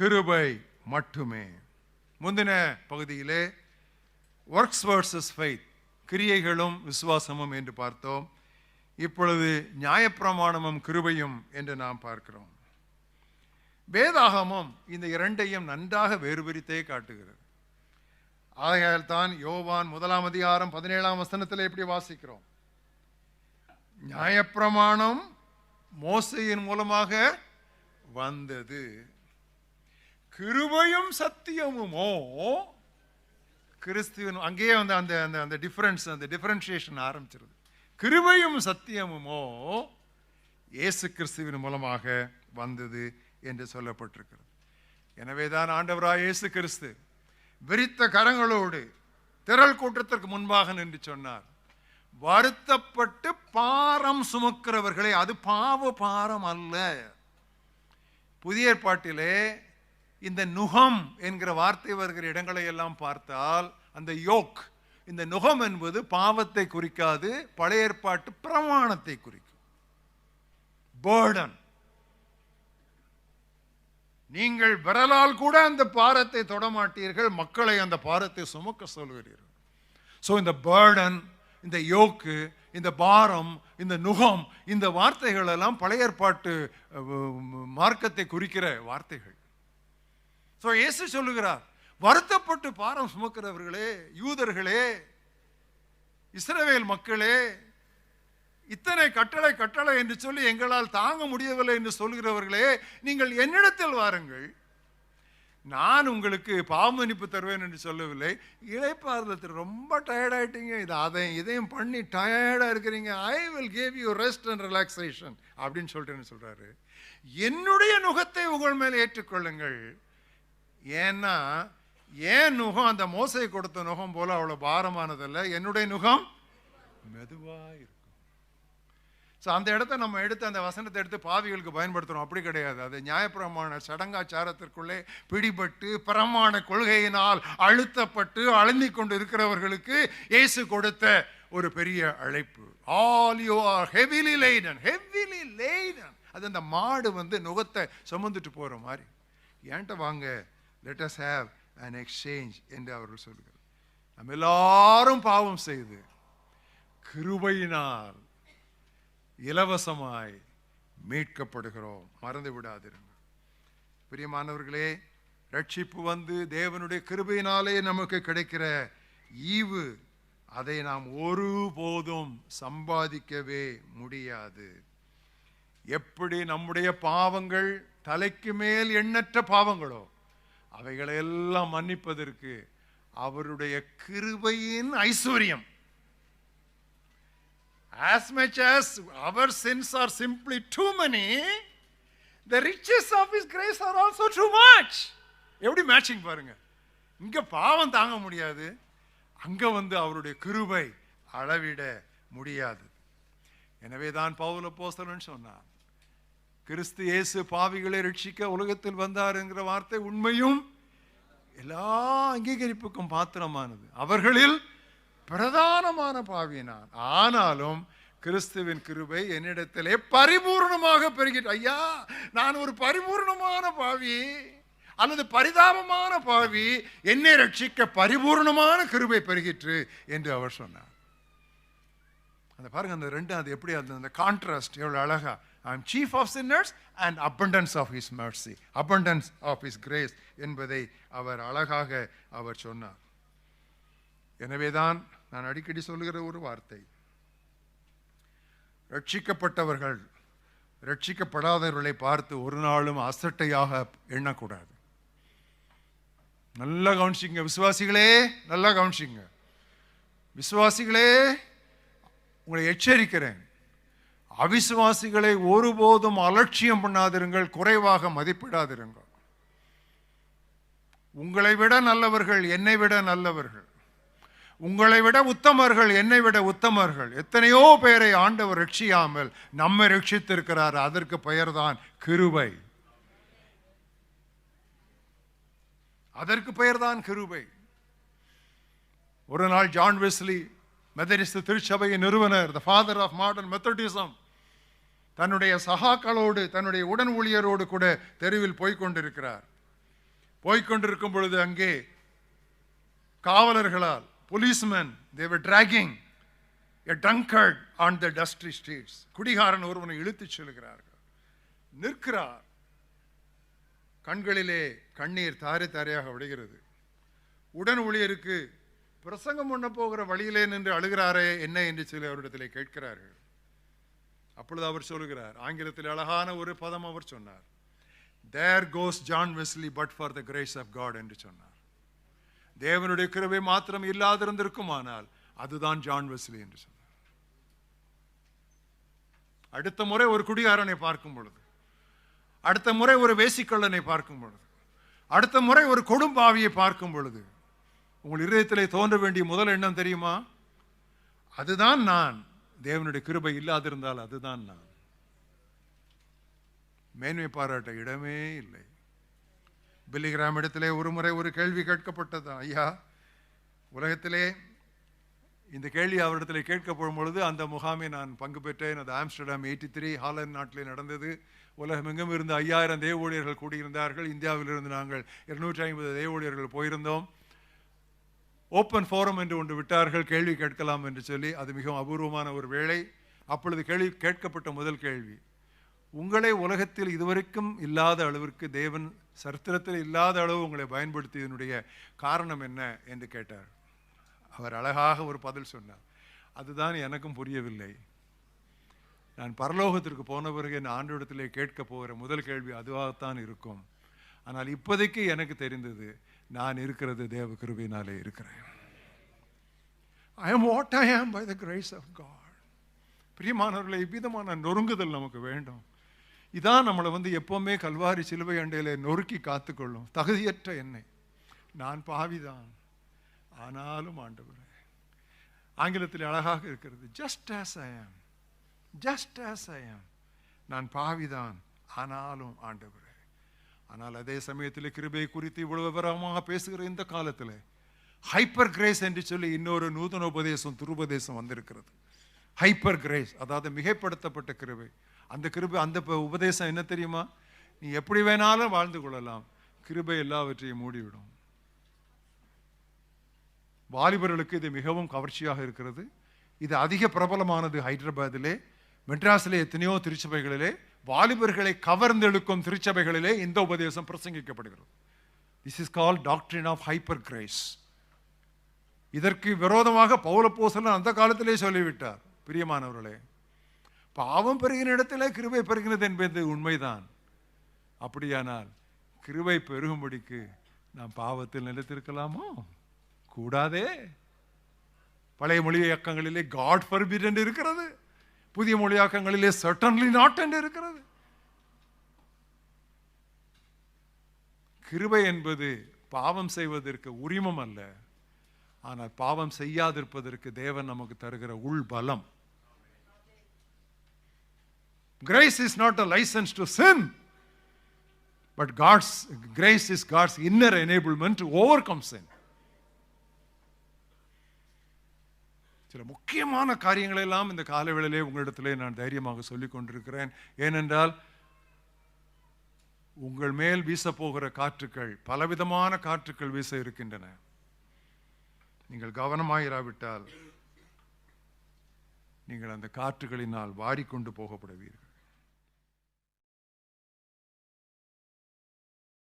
கிருபை மட்டுமே. முந்தின பகுதியிலே ஒர்க்ஸ் வர்சஸ் ஃபெய்த், கிரியைகளும் விசுவாசமும் என்று பார்த்தோம். இப்பொழுது நியாயப்பிரமாணமும் கிருபையும் என்று நாம் பார்க்கிறோம். வேதாகமம் இந்த இரண்டையும் நன்றாக வேறுபிரித்தே காட்டுகிறது. ஆகையால் தான் யோவான் 1:17 எப்படி வாசிக்கிறோம்? நியாயப்பிரமாணம் மோசேயின் மூலமாக வந்தது, கிருபையும் சத்தியமுமோ கிறிஸ்துவின். அங்கேயே வந்து அந்த டிஃபரன்ஸ், அந்த டிஃபரன்ஷியேஷன் ஆரம்பிச்சிருது. கிருபையும் சத்தியமுமோ இயேசு கிறிஸ்துவின் மூலமாக வந்தது என்று சொல்லப்பட்டிருக்கிறது. எனவேதான் ஆண்டவராய் இயேசு கிறிஸ்து விரித்த கரங்களோடு திரள் கூட்டத்திற்கு முன்பாக நின்று சொன்னார், வருத்தப்பட்டு பாரம் சுமக்கிறவர்களே, அது பாவ பாரம் அல்ல. புதிய ஏற்பாட்டிலே இந்த நுகம் என்கிற வார்த்தை வருகிற இடங்களை எல்லாம் பார்த்தால் அந்த யோக், இந்த நுகம் என்பது பாவத்தை குறிக்காது, பழைய ஏற்பாட்டு பிரமாணத்தை குறிக்கும். பர்டன், நீங்கள் விரலால் கூட அந்த பாரத்தை தொடமாட்டீர்கள், மக்களை அந்த பாரத்தை சுமக்க சொல்கிறீர்கள். ஸோ இந்த பர்டன், இந்த யோக்கு, இந்த பாரம், இந்த நுகம், இந்த வார்த்தைகள் எல்லாம் பழைய ஏற்பாட்டு மார்க்கத்தை குறிக்கிற வார்த்தைகள். ஸோ இயேசு சொல்லுகிறார், வருத்தப்பட்டு பாரம் சுமக்கிறவர்களே, யூதர்களே, இஸ்ரவேல் மக்களே, இத்தனை கட்டளை கட்டளை என்று சொல்லி எங்களால் தாங்க முடியவில்லை என்று சொல்கிறவர்களே, நீங்கள் என்னிடத்தில் வாருங்கள், நான் உங்களுக்கு பாவ மன்னிப்பு தருவேன் என்று சொல்லவில்லை. இளைப்பாறுதல், ரொம்ப டயர்டாயிட்டீங்க, இதையும் பண்ணி டயர்டாக இருக்கிறீங்க, I will give you rest and relaxation அப்படின்னு சொல்லிட்டு சொல்றாரு. என்னுடைய நுகத்தை உங்கள் மேல் ஏற்றுக்கொள்ளுங்கள். ஏன்னா ஏன் நுகம் அந்த மோசை கொடுத்த நுகம் போல அவ்வளவு பாரமானதல்ல, என்னுடைய நுகம் மெதுவாக இருக்கும். ஸோ அந்த இடத்த நம்ம எடுத்து, அந்த வசனத்தை எடுத்து பாவிகளுக்கு பயன்படுத்துகிறோம். அப்படி கிடையாது. அது நியாயப்பிரமாண சடங்காச்சாரத்திற்குள்ளே பிடிபட்டு பிரமாண கொள்கையினால் அழுத்தப்பட்டு அழுந்திக் கொண்டு இருக்கிறவர்களுக்கு இயேசு கொடுத்த ஒரு பெரிய அழைப்பு. All you are heavily laden, heavily laden. அது அந்த மாடு வந்து நுகத்தை சுமந்துட்டு போகிற மாதிரி. ஏன்ட்ட வாங்க, let us have an exchange என்று அவர்கள் சொல்கிறார். நம்ம எல்லாரும் பாவம் செய்து கிருபையினால் இலவசமாய் மீட்கப்படுகிறோம், மறந்து விடாதிருங்கள். பிரியமானவர்களே, ரட்சிப்பு வந்து தேவனுடைய கிருபையினாலே நமக்கு கிடைக்கிற ஈவு, அதை நாம் ஒருபோதும் சம்பாதிக்கவே முடியாது. எப்படி நம்முடைய பாவங்கள் தலைக்கு மேல் எண்ணற்ற பாவங்களோ அவைகளெல்லாம் மன்னிப்பதற்கு அவருடைய கிருபையின் ஐஸ்வர்யம். As much as our sins are simply too many, the riches of his grace are also too much. எப்படி மேட்சிங் பாருங்க. இங்க பாவம் தாங்க முடியாது, அங்க வந்து அவருடைய கிருபை அளவிட முடியாது. எனவே தான் பவுல் அப்போஸ்தலன் சொன்னார், கிறிஸ்து இயேசு பாவிகளை ரட்சிக்க உலகத்தில் வந்தார் என்கிற வார்த்தை உண்மையும் எல்லா அங்கீகரிப்புக்கும் பாத்திரமானது. அவர்களில் பிரதானமான பாவினான், ஆனாலும் கிறிஸ்துவின் கிருபை என்னிடத்திலே பரிபூர்ணமாக பெருகிட்டு. ஐயா, நான் ஒரு பரிபூர்ணமான பாவி அல்லது பரிதாபமான பாவி, என்னை ரட்சிக்க பரிபூர்ணமான கிருபை பெருகிற்று என்று அவர் சொன்னார். அந்த பாருங்க, அந்த ரெண்டு, அது எப்படி அந்த கான்ட்ராஸ்ட் எவ்வளவு அழகா. I am chief of sinners and abundance of his mercy, abundance of his grace என்பதை அவர் அழகாக அவர் சொன்னார். எனவேதான் நான் அடிக்கடி சொல்லுகிற ஒரு வார்த்தை, ரட்சிக்கப்பட்டவர்கள் ரட்சிக்கப்படாதவர்களை பார்த்து ஒரு நாளும் அசட்டையாக எண்ணக்கூடாது. நல்லா கவனிச்சிங்க விசுவாசிகளே, நல்லா கவனிச்சிங்க விசுவாசிகளே, உங்களை எச்சரிக்கிறேன். அவிசுவாசிகளை ஒருபோதும் அலட்சியம் பண்ணாதிருங்கள், குறைவாக மதிப்பிடாதிருங்கள். உங்களை விட நல்லவர்கள், என்னை விட நல்லவர்கள், உங்களை விட உத்தமர்கள், என்னை விட உத்தமர்கள், எத்தனையோ பேரை ஆண்டவர் ரட்சியாமல் நம்மை ரட்சித்திருக்கிறார். அதற்கு பெயர்தான் கிருபை. அதற்கு பெயர்தான் கிருபை. ஒரு நாள் ஜான் வெஸ்லி, மெத்தடிஸ்ட் திருச்சபையின் நிறுவனர், the father of modern Methodism, தன்னுடைய சகாக்களோடு, தன்னுடைய உடன் ஊழியரோடு கூட தெருவில் போய்கொண்டிருக்கிறார். போய்கொண்டிருக்கும் பொழுது அங்கே காவலர்களால், policemen, they were dragging a drunkard on the dusty streets. குடிகாரன் ஒருவனை இழுத்துச் செல்கிறார்கள். நிற்கிறார். கண்களிலே கண்ணீர் தாரை தாரையாக விடுகிறது. உடன் ஊழியருக்கு பிரசங்கம் பண்ண போகிற வழியிலே நின்று அழுகிறாரே என்ன என்று சொல்லி அவரிடத்திலே கேட்கிறார்கள். அப்பொழுது அவர் சொல்கிறார், ஆங்கிலத்தில் அழகான ஒரு பதம் அவர் சொன்னார், there goes John Wesley but for the grace of God என்று சொன்னார். தேவனுடைய கிருபை மாத்திரம் இல்லாதிருந்திருக்குமானால் அதுதான் ஜான் வெஸ்லி என்று சொன்னார். அடுத்த முறை ஒரு குடிகாரனை பார்க்கும் பொழுது, அடுத்த முறை ஒரு வேசிக்கள்ளனை பார்க்கும் பொழுது, அடுத்த முறை ஒரு கொடும்பாவியை பார்க்கும் பொழுது உங்கள் இதயத்திலே தோன்ற வேண்டிய முதல் எண்ணம் தெரியுமா? அதுதான் நான். தேவனுடைய கிருபை இல்லாதிருந்தால் அதுதான் நான். மேன்மை பாராட்ட இடமே இல்லை. பில்லிகிராம் இடத்திலே ஒரு முறை ஒரு கேள்வி கேட்கப்பட்டது. ஐயா, உலகத்திலே இந்த கேள்வி அவரிடத்தில் கேட்கப்படும் பொழுது அந்த முகாமை நான் பங்கு பெற்றேன். அது ஆம்ஸ்டர்டாம் 83 ஹாலண்ட் நாட்டிலே நடந்தது. உலகமெங்கும் இருந்து 5000 தேவ ஊழியர்கள் கூடியிருந்தார்கள். இந்தியாவிலிருந்து நாங்கள் 250 தேவ ஊழியர்கள் போயிருந்தோம். ஓப்பன் ஃபோரம் என்று ஒன்று விட்டார்கள், கேள்வி கேட்கலாம் என்று சொல்லி. அது மிகவும் அபூர்வமான ஒரு வேளை. அப்பொழுது கேள்வி கேட்கப்பட்ட முதல் கேள்வி, உங்களை உலகத்தில் இதுவரைக்கும் இல்லாத அளவிற்கு, தேவன் சரித்திரத்தில் இல்லாத அளவு உங்களை பயன்படுத்தியதனுடைய காரணம் என்ன என்று கேட்டார். அவர் அழகாக ஒரு பதில் சொன்னார். அதுதான் எனக்கும் புரியவில்லை. நான் பரலோகத்திற்கு போன பிறகு என் ஆண்டவரிடத்திலே கேட்க போகிற முதல் கேள்வி அதுவாகத்தான் இருக்கும். ஆனால் இப்போதைக்கு எனக்கு தெரிந்தது, நான் இருக்கிறது தேவ கிருபையினாலே இருக்கிறேன். I am what I am by the grace of God. பிரியமானவர்களே, இவ்விதமான நொறுங்குதல் நமக்கு வேண்டும். இதான் நம்மளை எப்பவுமே கல்வாரி சிலுவை அண்டையிலே நொறுக்கி காத்துக்கொள்ளும். தகுதியற்ற என்னை, நான் பாவிதான், ஆனாலும் ஆண்டவரே. ஆங்கிலத்தில் அழகாக இருக்கிறது, just as I am, just as I am. நான் பாவிதான், ஆனாலும் ஆண்டவரே. ஆனால் அதே சமயத்தில் கிருபை குறித்து இவ்வளவு விவரமாக பேசுகிற இந்த காலத்தில் ஹைப்பர் கிரேஸ் என்று சொல்லி இன்னொரு நூதன உபதேசம், துருபதேசம் வந்திருக்கிறது. ஹைப்பர் கிரேஸ், அதாவது மிகைப்படுத்தப்பட்ட கிருபை. அந்த கிருபை, அந்த உபதேசம் என்ன தெரியுமா? நீ எப்படி வேணாலும் வாழ்ந்து கொள்ளலாம், கிருபை எல்லாவற்றையும் மூடிவிடும். வாலிபர்களுக்கு இது மிகவும் கவர்ச்சியாக இருக்கிறது. இது அதிக பிரபலமானது ஹைதராபாத்திலே, மெட்ராஸிலே, எத்தனையோ திருச்சபைகளிலே, வாலிபர்களை கவர்ந்தெழுக்கும் திருச்சபைகளிலே இந்த உபதேசம் பிரசங்கிக்கப்படுகிறது. This is called doctrine of hyper grace. இதற்கு விரோதமாக பவுலப்போஸ்தலன் அந்த காலத்திலே சொல்லிவிட்டார். பிரியமானவர்களே, பாவம் பெருகின இடத்திலே கிருபை பெருகினது என்பது உண்மைதான். அப்படியானால் கிருபை பெருகும்படிக்கு நாம் பாவத்தில் நிலைத்திருக்கலாமோ? கூடாதே. பழைய மொழியாக்கங்களிலே காட் ஃபர்பிட் என்று இருக்கிறது, புதிய மொழியாக்கங்களிலே சர்டன்லி நாட் என்று இருக்கிறது. கிருபை என்பது பாவம் செய்வதற்கு உரிமம் அல்ல, ஆனால் பாவம் செய்யாதிருப்பதற்கு தேவன் நமக்கு தருகிற உள் பலம். Grace is not a license to sin, but grace is God's inner enablement to overcome sin. சில முக்கியமான காரியங்களை எல்லாம் இந்த காலவேளையிலே உங்களிடத்திலே நான் தைரியமாக சொல்லிக் கொண்டிருக்கிறேன். ஏனென்றால் உங்கள் மேல் வீச போகிற காற்றுக்கள், பலவிதமான காற்றுக்கள் வீச இருக்கின்றன. நீங்கள் கவனமாயிராவிட்டால் நீங்கள் அந்த காற்றுகளினால் வாரிக்கொண்டு போகப்படுவீர்கள்.